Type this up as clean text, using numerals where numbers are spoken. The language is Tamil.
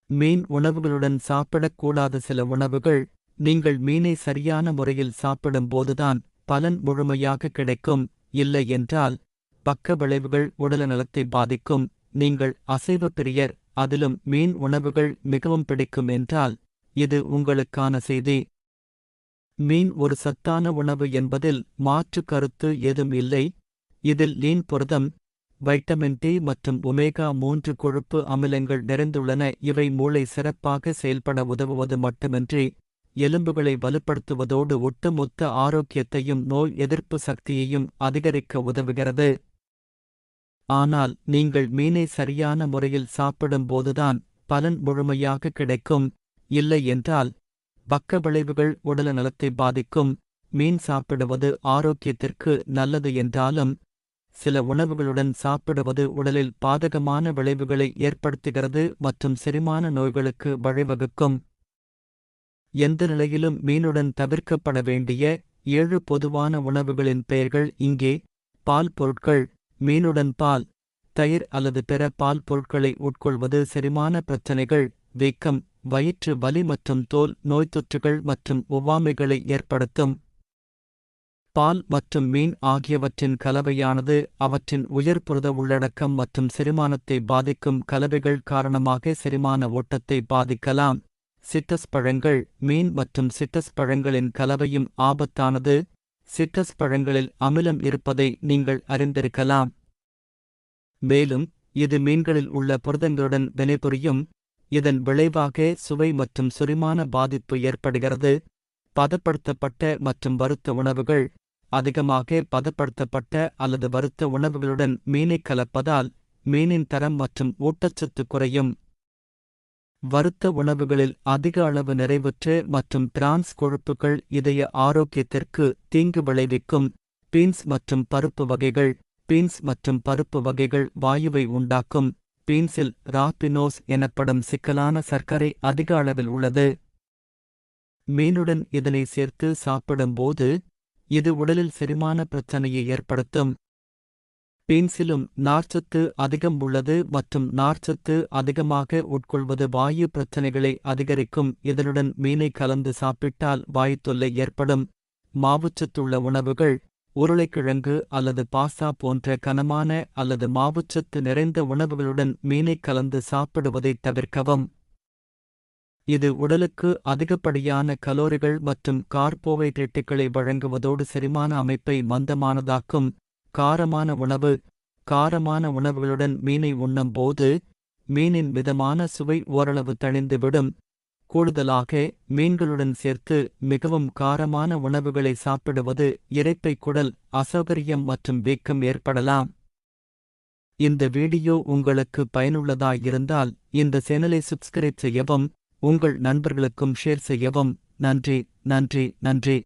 மீன் உணவுகளுடன் சாப்பிடக்கூடாத சில உணவுகள். நீங்கள் மீனை சரியான முறையில் சாப்பிடும் போதுதான் பலன் முழுமையாக கிடைக்கும். இல்லை என்றால் பக்க விளைவுகள் உடல்நலத்தை பாதிக்கும். நீங்கள் அசைவ பிரியர், அதிலும் மீன் உணவுகள் மிகவும் பிடிக்கும் என்றால் இது உங்களுக்கான செய்தி. மீன் ஒரு சத்தான உணவு என்பதில் மாற்று கருத்து ஏதும் இல்லை. இதில் லீன் புரதம், வைட்டமின் டி மற்றும் ஒமேகா-3 கொழுப்பு அமிலங்கள் நிறைந்துள்ளன. இவை மூளை சிறப்பாக செயல்பட உதவுவது மட்டுமின்றி எலும்புகளை வலுப்படுத்துவதோடு ஒட்டுமொத்த ஆரோக்கியத்தையும் நோய் எதிர்ப்பு சக்தியையும் அதிகரிக்க உதவுகிறது. ஆனால் நீங்கள் மீனை சரியான முறையில் சாப்பிடும் போதுதான் பலன் முழுமையாக கிடைக்கும். இல்லை என்றால் பக்க விளைவுகள் உடல் நலத்தை பாதிக்கும். மீன் சாப்பிடுவது ஆரோக்கியத்திற்கு நல்லது என்றாலும் சில உணவுகளுடன் சாப்பிடுவது உடலில் பாதகமான விளைவுகளை ஏற்படுத்துகிறது மற்றும் செரிமான நோய்களுக்கு வழிவகுக்கும். எந்த நிலையிலும் மீனுடன் தவிர்க்கப்பட வேண்டிய 7 பொதுவான உணவுகளின் பெயர்கள் இங்கே. பால் பொருட்கள். மீனுடன் பால், தயிர் அல்லது பிற பால் பொருட்களை உட்கொள்வது செரிமான பிரச்சனைகள், வீக்கம், வயிற்று வலி மற்றும் தோல் நோய்த்தொற்றுகள் மற்றும் ஒவ்வாமைகளை ஏற்படுத்தும். பால் மற்றும் மீன் ஆகியவற்றின் கலவையானது அவற்றின் உயர் புரத உள்ளடக்கம் மற்றும் செரிமானத்தை பாதிக்கும் கலவைகள் காரணமாக செரிமான ஓட்டத்தை பாதிக்கலாம். சிட்ரஸ் பழங்கள். மீன் மற்றும் சிட்ரஸ் பழங்களின் கலவையும் ஆபத்தானது. சிட்ரஸ் பழங்களில் அமிலம் இருப்பதை நீங்கள் அறிந்திருக்கலாம். மேலும் இது மீன்களில் உள்ள புரதங்களுடன் வினைபுரியும். இதன் விளைவாக சுவை மற்றும் செரிமான பாதிப்பு ஏற்படுகிறது. பதப்படுத்தப்பட்ட மற்றும் வறுத்த உணவுகள். அதிகமாக பதப்படுத்தப்பட்ட அல்லது வறுத்த உணவுகளுடன் மீனை கலப்பதால் மீனின் தரம் மற்றும் ஊட்டச்சத்து குறையும். வறுத்த உணவுகளில் அதிக அளவு நிறைவுற்ற மற்றும் டிரான்ஸ் கொழுப்புகள் இதய ஆரோக்கியத்திற்கு தீங்கு விளைவிக்கும். பீன்ஸ் மற்றும் பருப்பு வகைகள். பீன்ஸ் மற்றும் பருப்பு வகைகள் வாயுவை உண்டாக்கும். பீன்ஸில் ராபினோஸ் எனப்படும் சிக்கலான சர்க்கரை அதிக அளவில் உள்ளது. மீனுடன் இதனை சேர்த்து சாப்பிடும்போது இது உடலில் செரிமான பிரச்சனையை ஏற்படுத்தும். பீன்ஸிலும் நார்ச்சத்து அதிகம் உள்ளது மற்றும் நார்ச்சத்து அதிகமாக உட்கொள்வது வாயு பிரச்சனைகளை அதிகரிக்கும். இதனுடன் மீனை கலந்து சாப்பிட்டால் வாயுத்தொல்லை ஏற்படும். மாவுச்சத்துள்ள உணவுகள். உருளைக்கிழங்கு அல்லது பாஸ்தா போன்ற கனமான அல்லது மாவுச்சத்து நிறைந்த உணவுகளுடன் மீனை கலந்து சாப்பிடுவதை தவிர்க்கவும். இது உடலுக்கு அதிகப்படியான கலோரிகள் மற்றும் கார்போஹைட்ரேட்டுகளை வழங்குவதோடு செரிமான அமைப்பை மந்தமானதாக்கும். காரமான உணவு. காரமான உணவுகளுடன் மீனை உண்ணும்போது மீனின் மிதமான சுவை ஓரளவு தணிந்துவிடும். கூடுதலாக மீன்களுடன் சேர்த்து மிகவும் காரமான உணவுகளை சாப்பிடுவது இரைப்பை குடல் அசௌகரியம் மற்றும் வீக்கம் ஏற்படலாம். இந்த வீடியோ உங்களுக்கு பயனுள்ளதாயிருந்தால் இந்த சேனலை சப்ஸ்கிரைப் செய்யவும், உங்கள் நண்பர்களுக்கும் ஷேர் செய்யவும். நன்றி.